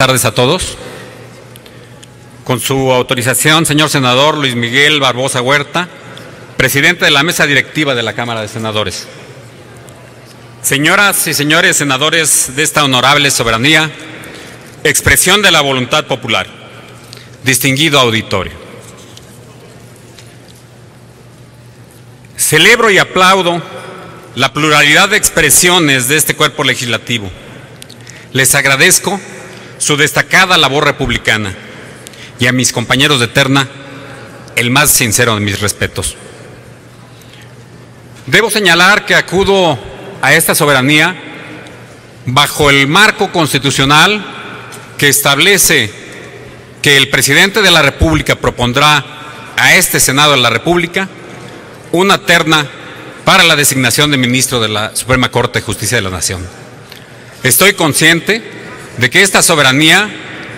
tardes a todos. Con su autorización, señor senador Luis Miguel Barbosa Huerta, presidente de la mesa directiva de la Cámara de Senadores. Señoras y señores senadores de esta honorable soberanía, expresión de la voluntad popular, distinguido auditorio. Celebro y aplaudo la pluralidad de expresiones de este cuerpo legislativo. Les agradezco su destacada labor republicana y a mis compañeros de terna el más sincero de mis respetos. Debo señalar que acudo a esta soberanía bajo el marco constitucional que establece que el presidente de la República propondrá a este Senado de la República una terna para la designación de ministro de la Suprema Corte de Justicia de la Nación. Estoy consciente de que esta soberanía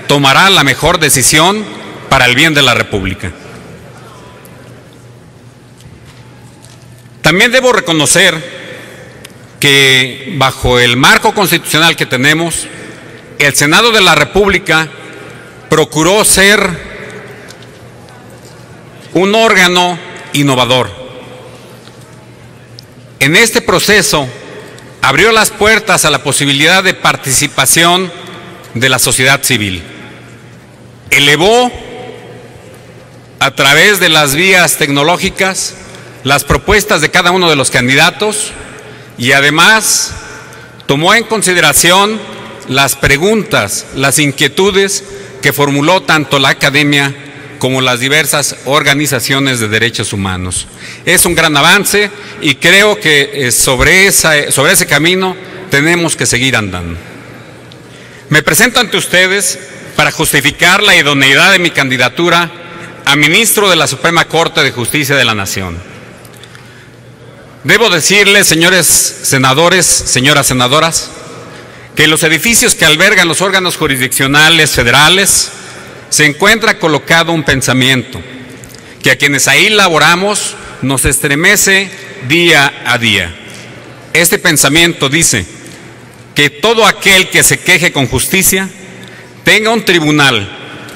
tomará la mejor decisión para el bien de la República. También debo reconocer que bajo el marco constitucional que tenemos, el Senado de la República procuró ser un órgano innovador. En este proceso abrió las puertas a la posibilidad de participación de la sociedad civil. Elevó a través de las vías tecnológicas las propuestas de cada uno de los candidatos y además tomó en consideración las preguntas, las inquietudes que formuló tanto la academia como las diversas organizaciones de derechos humanos. Es un gran avance y creo que sobre ese camino tenemos que seguir andando. Me presento ante ustedes para justificar la idoneidad de mi candidatura a ministro de la Suprema Corte de Justicia de la Nación. Debo decirles, señores senadores, señoras senadoras, que en los edificios que albergan los órganos jurisdiccionales federales se encuentra colocado un pensamiento que a quienes ahí laboramos nos estremece día a día. Este pensamiento dice que todo aquel que se queje con justicia tenga un tribunal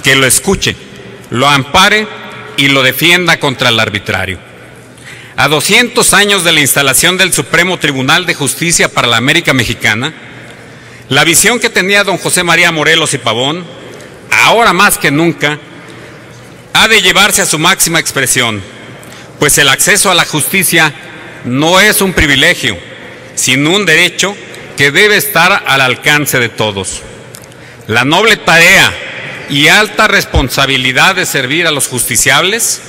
que lo escuche, lo ampare y lo defienda contra el arbitrario. A 200 años de la instalación del Supremo Tribunal de Justicia para la América Mexicana, la visión que tenía don José María Morelos y Pavón, ahora más que nunca, ha de llevarse a su máxima expresión, pues el acceso a la justicia no es un privilegio, sino un derecho que debe estar al alcance de todos. La noble tarea y alta responsabilidad de servir a los justiciables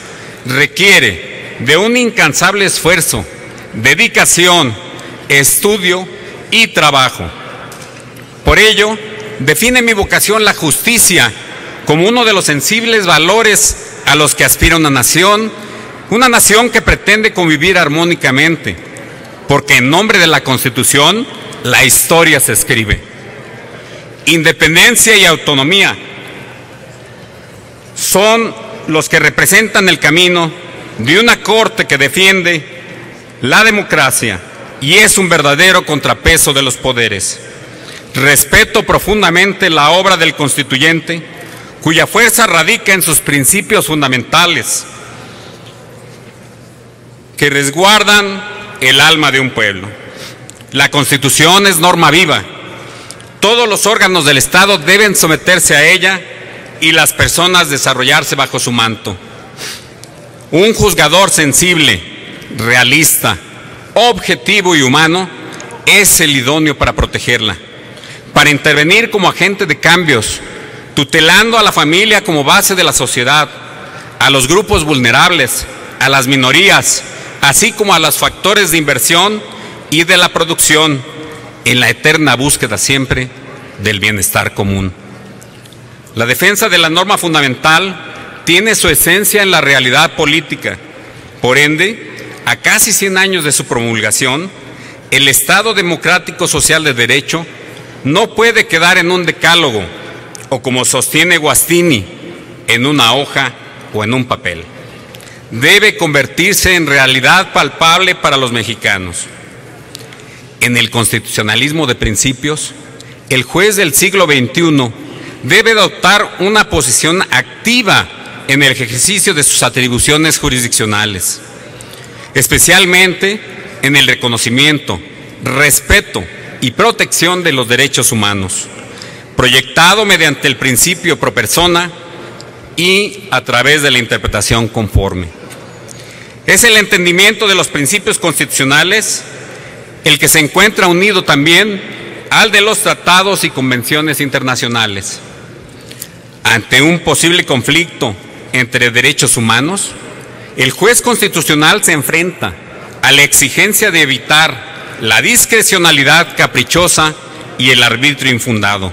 requiere de un incansable esfuerzo, dedicación, estudio y trabajo. Por ello, define mi vocación la justicia como uno de los sensibles valores a los que aspira una nación que pretende convivir armónicamente, porque en nombre de la Constitución la historia se escribe. Independencia y autonomía son los que representan el camino de una Corte que defiende la democracia y es un verdadero contrapeso de los poderes. Respeto profundamente la obra del constituyente, cuya fuerza radica en sus principios fundamentales que resguardan el alma de un pueblo. La Constitución es norma viva. Todos los órganos del Estado deben someterse a ella y las personas desarrollarse bajo su manto. Un juzgador sensible, realista, objetivo y humano es el idóneo para protegerla, para intervenir como agente de cambios, tutelando a la familia como base de la sociedad, a los grupos vulnerables, a las minorías, así como a los factores de inversión y de la producción, en la eterna búsqueda siempre del bienestar común. La defensa de la norma fundamental tiene su esencia en la realidad política. Por ende, a casi 100 años de su promulgación, el Estado democrático social de derecho no puede quedar en un decálogo o, como sostiene Guastini, en una hoja o en un papel. Debe convertirse en realidad palpable para los mexicanos. En el constitucionalismo de principios, el juez del siglo XXI debe adoptar una posición activa en el ejercicio de sus atribuciones jurisdiccionales, especialmente en el reconocimiento, respeto y protección de los derechos humanos, proyectado mediante el principio pro persona y a través de la interpretación conforme. Es el entendimiento de los principios constitucionales el que se encuentra unido también al de los tratados y convenciones internacionales. Ante un posible conflicto entre derechos humanos, el juez constitucional se enfrenta a la exigencia de evitar la discrecionalidad caprichosa y el arbitrio infundado.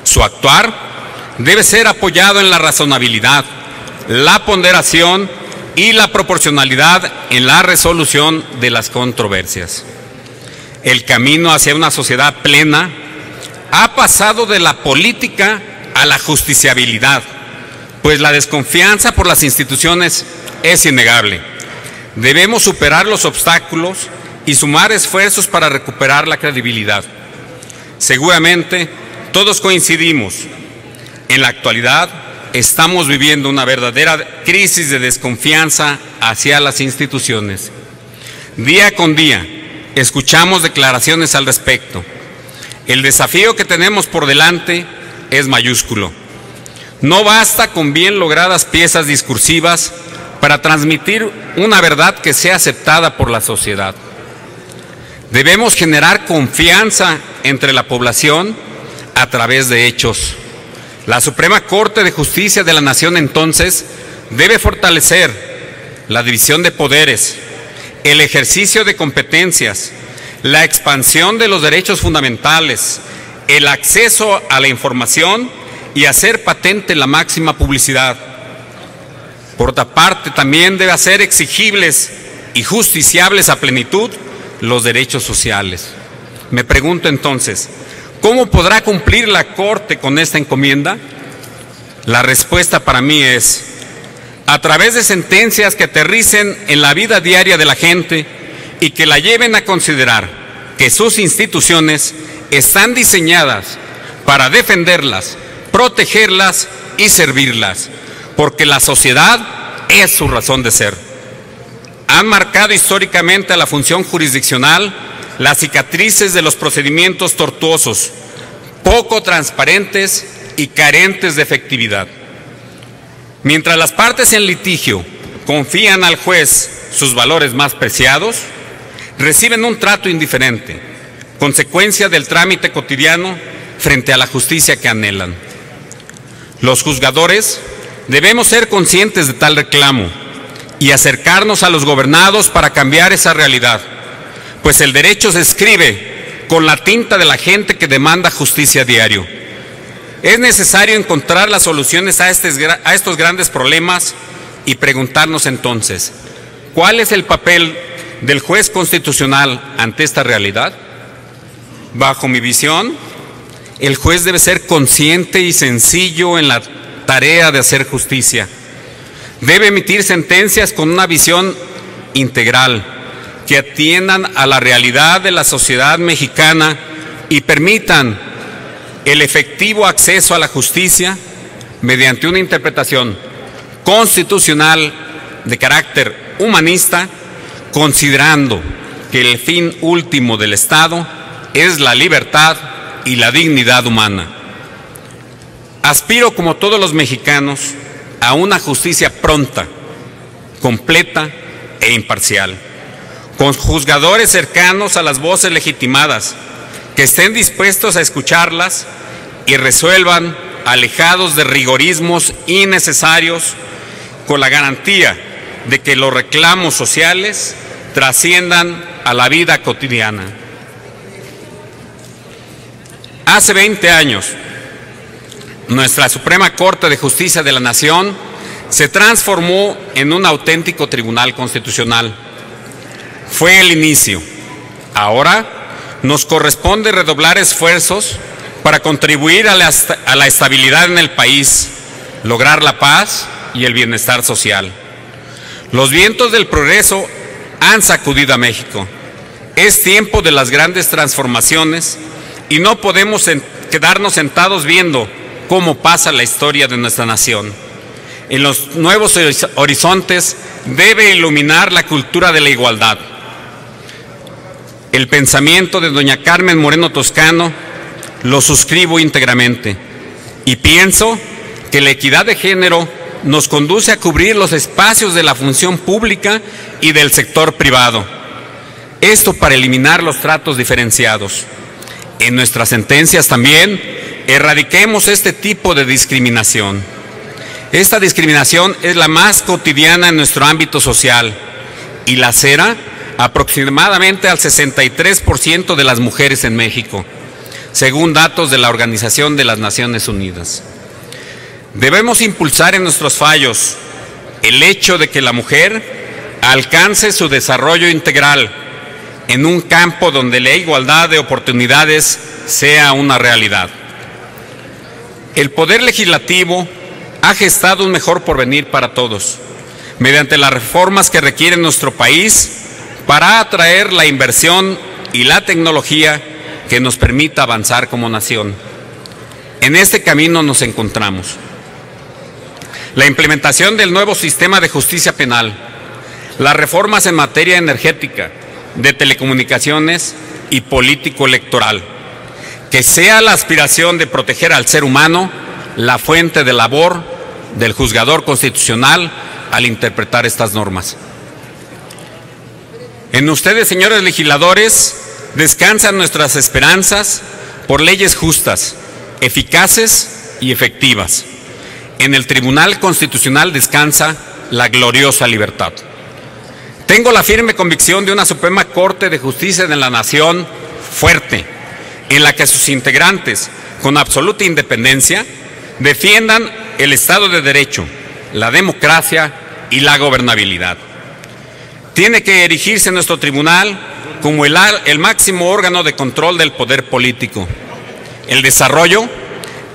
Su actuar debe ser apoyado en la razonabilidad, la ponderación y la proporcionalidad en la resolución de las controversias. El camino hacia una sociedad plena ha pasado de la política a la justiciabilidad, pues la desconfianza por las instituciones es innegable. Debemos superar los obstáculos y sumar esfuerzos para recuperar la credibilidad. Seguramente todos coincidimos. En la actualidad estamos viviendo una verdadera crisis de desconfianza hacia las instituciones. Día con día escuchamos declaraciones al respecto. El desafío que tenemos por delante es mayúsculo. No basta con bien logradas piezas discursivas para transmitir una verdad que sea aceptada por la sociedad. Debemos generar confianza entre la población a través de hechos. La Suprema Corte de Justicia de la Nación entonces debe fortalecer la división de poderes, el ejercicio de competencias, la expansión de los derechos fundamentales, el acceso a la información y hacer patente la máxima publicidad. Por otra parte, también debe hacer exigibles y justiciables a plenitud los derechos sociales. Me pregunto entonces, ¿cómo podrá cumplir la Corte con esta encomienda? La respuesta para mí es, a través de sentencias que aterricen en la vida diaria de la gente y que la lleven a considerar que sus instituciones están diseñadas para defenderlas, protegerlas y servirlas, porque la sociedad es su razón de ser. Han marcado históricamente a la función jurisdiccional las cicatrices de los procedimientos tortuosos, poco transparentes y carentes de efectividad. Mientras las partes en litigio confían al juez sus valores más preciados, reciben un trato indiferente, consecuencia del trámite cotidiano frente a la justicia que anhelan. Los juzgadores debemos ser conscientes de tal reclamo y acercarnos a los gobernados para cambiar esa realidad, pues el derecho se escribe con la tinta de la gente que demanda justicia a diario. Es necesario encontrar las soluciones a estos grandes problemas y preguntarnos entonces, ¿cuál es el papel del juez constitucional ante esta realidad? Bajo mi visión, el juez debe ser consciente y sencillo en la tarea de hacer justicia. Debe emitir sentencias con una visión integral, que atiendan a la realidad de la sociedad mexicana y permitan el efectivo acceso a la justicia mediante una interpretación constitucional de carácter humanista, considerando que el fin último del Estado es la libertad y la dignidad humana. Aspiro, como todos los mexicanos, a una justicia pronta, completa e imparcial, con juzgadores cercanos a las voces legitimadas, que estén dispuestos a escucharlas y resuelvan alejados de rigorismos innecesarios, con la garantía de que los reclamos sociales trasciendan a la vida cotidiana. Hace 20 años, nuestra Suprema Corte de Justicia de la Nación se transformó en un auténtico tribunal constitucional. Fue el inicio. Ahora nos corresponde redoblar esfuerzos para contribuir a la estabilidad en el país, lograr la paz y el bienestar social. Los vientos del progreso han sacudido a México. Es tiempo de las grandes transformaciones y no podemos quedarnos sentados viendo cómo pasa la historia de nuestra nación. En los nuevos horizontes debe iluminar la cultura de la igualdad. El pensamiento de doña Carmen Moreno Toscano lo suscribo íntegramente y pienso que la equidad de género nos conduce a cubrir los espacios de la función pública y del sector privado. Esto para eliminar los tratos diferenciados. En nuestras sentencias también erradiquemos este tipo de discriminación. Esta discriminación es la más cotidiana en nuestro ámbito social y lacera aproximadamente al 63% de las mujeres en México, según datos de la Organización de las Naciones Unidas. Debemos impulsar en nuestros fallos el hecho de que la mujer alcance su desarrollo integral en un campo donde la igualdad de oportunidades sea una realidad. El Poder Legislativo ha gestado un mejor porvenir para todos, mediante las reformas que requiere nuestro país para atraer la inversión y la tecnología que nos permita avanzar como nación. En este camino nos encontramos. La implementación del nuevo sistema de justicia penal, las reformas en materia energética, de telecomunicaciones y político-electoral, que sea la aspiración de proteger al ser humano la fuente de labor del juzgador constitucional al interpretar estas normas. En ustedes, señores legisladores, descansan nuestras esperanzas por leyes justas, eficaces y efectivas. En el Tribunal Constitucional descansa la gloriosa libertad. Tengo la firme convicción de una Suprema Corte de Justicia de la Nación fuerte, en la que sus integrantes, con absoluta independencia, defiendan el Estado de Derecho, la democracia y la gobernabilidad. Tiene que erigirse nuestro tribunal como el máximo órgano de control del poder político. El desarrollo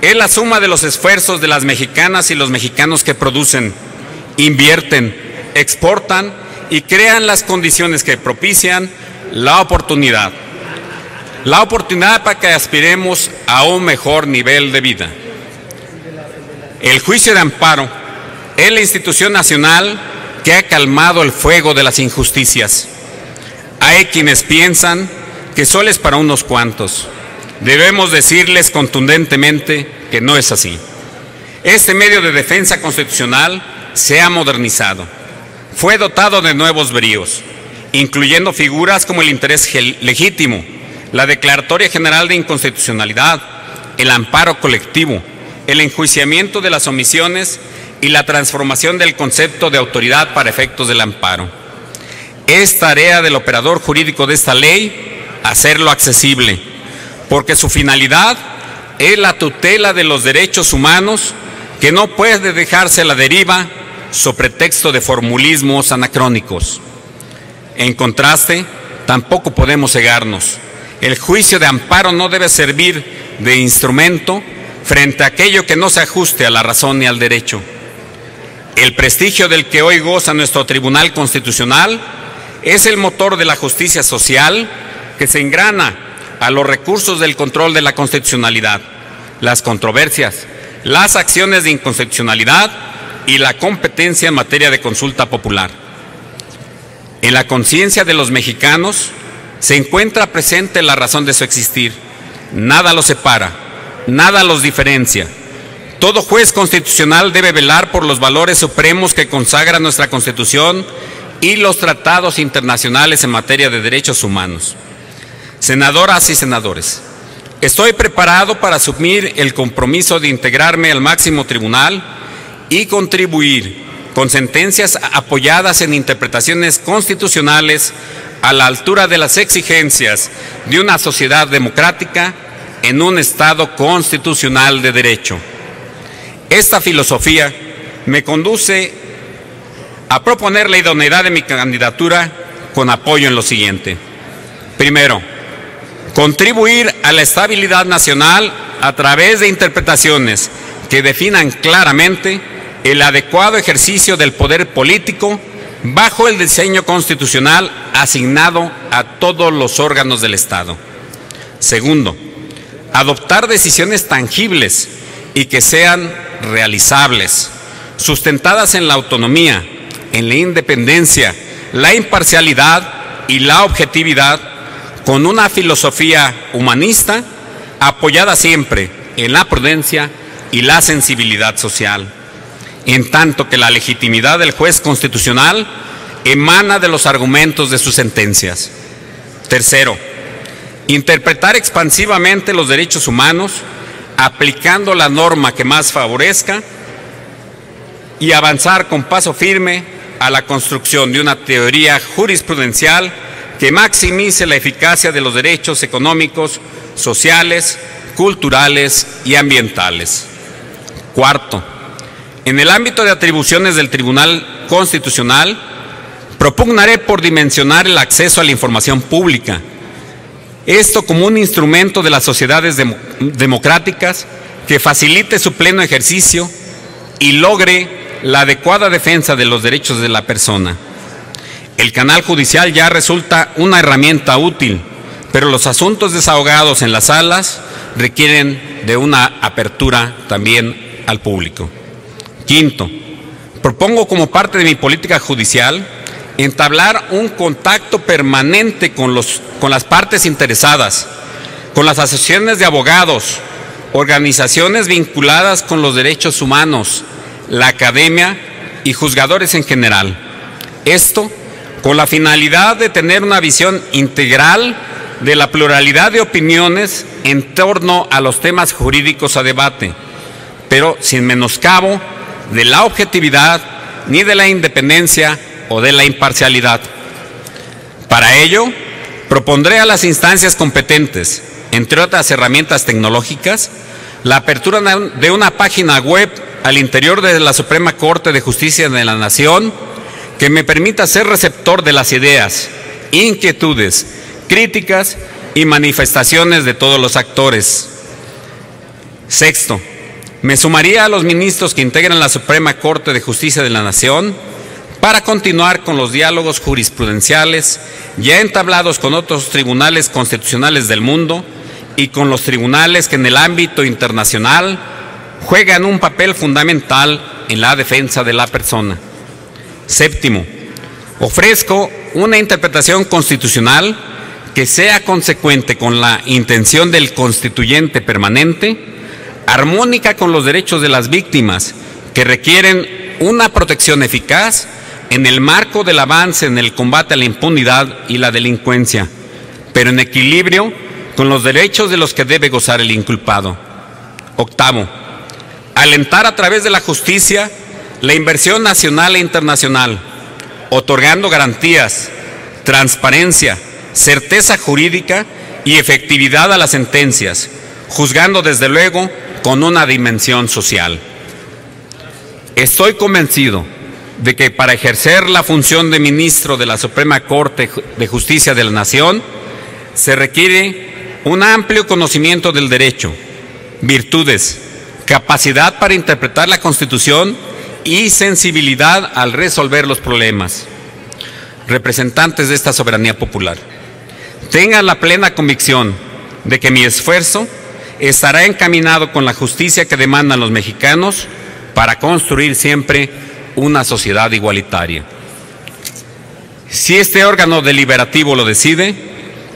es la suma de los esfuerzos de las mexicanas y los mexicanos que producen, invierten, exportan y crean las condiciones que propician la oportunidad para que aspiremos a un mejor nivel de vida. El juicio de amparo es la institución nacional que ha calmado el fuego de las injusticias. Hay quienes piensan que solo es para unos cuantos. Debemos decirles contundentemente que no es así. Este medio de defensa constitucional se ha modernizado. Fue dotado de nuevos bríos, incluyendo figuras como el interés legítimo, la declaratoria general de inconstitucionalidad, el amparo colectivo, el enjuiciamiento de las omisiones y la transformación del concepto de autoridad para efectos del amparo. Es tarea del operador jurídico de esta ley hacerlo accesible, porque su finalidad es la tutela de los derechos humanos que no puede dejarse a la deriva sobre pretexto de formulismos anacrónicos. En contraste, tampoco podemos cegarnos. El juicio de amparo no debe servir de instrumento frente a aquello que no se ajuste a la razón ni al derecho. El prestigio del que hoy goza nuestro Tribunal Constitucional es el motor de la justicia social que se engrana a los recursos del control de la constitucionalidad, las controversias, las acciones de inconstitucionalidad y la competencia en materia de consulta popular. En la conciencia de los mexicanos se encuentra presente la razón de su existir. Nada los separa, nada los diferencia. Todo juez constitucional debe velar por los valores supremos que consagra nuestra Constitución y los tratados internacionales en materia de derechos humanos. Senadoras y senadores, estoy preparado para asumir el compromiso de integrarme al máximo tribunal y contribuir con sentencias apoyadas en interpretaciones constitucionales a la altura de las exigencias de una sociedad democrática en un Estado constitucional de derecho. Esta filosofía me conduce a proponer la idoneidad de mi candidatura con apoyo en lo siguiente. Primero, contribuir a la estabilidad nacional a través de interpretaciones que definan claramente el adecuado ejercicio del poder político bajo el diseño constitucional asignado a todos los órganos del Estado. Segundo, adoptar decisiones tangibles y que sean realizables, sustentadas en la autonomía, en la independencia, la imparcialidad y la objetividad, con una filosofía humanista apoyada siempre en la prudencia y la sensibilidad social, en tanto que la legitimidad del juez constitucional emana de los argumentos de sus sentencias. Tercero, interpretar expansivamente los derechos humanos, aplicando la norma que más favorezca y avanzar con paso firme a la construcción de una teoría jurisprudencial que maximice la eficacia de los derechos económicos, sociales, culturales y ambientales. Cuarto, en el ámbito de atribuciones del Tribunal Constitucional, propugnaré por dimensionar el acceso a la información pública, esto como un instrumento de las sociedades democráticas que facilite su pleno ejercicio y logre la adecuada defensa de los derechos de la persona. El canal judicial ya resulta una herramienta útil, pero los asuntos desahogados en las salas requieren de una apertura también al público. Quinto, propongo como parte de mi política judicial entablar un contacto permanente con las partes interesadas, con las asociaciones de abogados, organizaciones vinculadas con los derechos humanos, la academia y juzgadores en general. Esto con la finalidad de tener una visión integral de la pluralidad de opiniones en torno a los temas jurídicos a debate, pero sin menoscabo de la objetividad ni de la independencia o de la imparcialidad. Para ello, propondré a las instancias competentes, entre otras herramientas tecnológicas, la apertura de una página web al interior de la Suprema Corte de Justicia de la Nación que me permita ser receptor de las ideas, inquietudes, críticas y manifestaciones de todos los actores. Sexto, me sumaría a los ministros que integran la Suprema Corte de Justicia de la Nación para continuar con los diálogos jurisprudenciales ya entablados con otros tribunales constitucionales del mundo y con los tribunales que en el ámbito internacional juegan un papel fundamental en la defensa de la persona. Séptimo, ofrezco una interpretación constitucional que sea consecuente con la intención del constituyente permanente, armónica con los derechos de las víctimas, que requieren una protección eficaz en el marco del avance en el combate a la impunidad y la delincuencia, pero en equilibrio con los derechos de los que debe gozar el inculpado. Octavo, alentar a través de la justicia la inversión nacional e internacional, otorgando garantías, transparencia, certeza jurídica y efectividad a las sentencias, juzgando desde luego con una dimensión social. Estoy convencido de que para ejercer la función de ministro de la Suprema Corte de Justicia de la Nación se requiere un amplio conocimiento del derecho, virtudes, capacidad para interpretar la Constitución y sensibilidad al resolver los problemas. Representantes de esta soberanía popular, tengan la plena convicción de que mi esfuerzo estará encaminado con la justicia que demandan los mexicanos para construir siempre una sociedad igualitaria. Si este órgano deliberativo lo decide,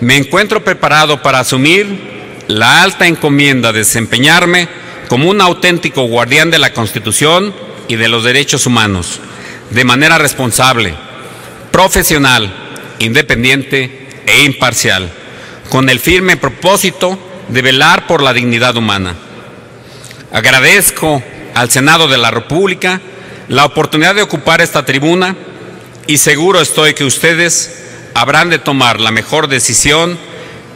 me encuentro preparado para asumir la alta encomienda de desempeñarme como un auténtico guardián de la Constitución y de los derechos humanos, de manera responsable, profesional, independiente e imparcial, con el firme propósito de velar por la dignidad humana. Agradezco al Senado de la República la oportunidad de ocupar esta tribuna y seguro estoy que ustedes habrán de tomar la mejor decisión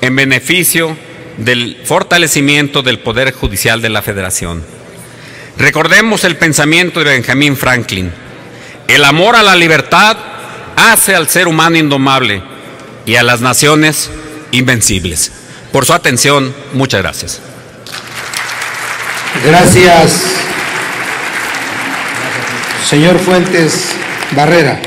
en beneficio del fortalecimiento del Poder Judicial de la Federación. Recordemos el pensamiento de Benjamin Franklin: el amor a la libertad hace al ser humano indomable y a las naciones invencibles. Por su atención, muchas gracias. Gracias, señor Fuentes Barrera.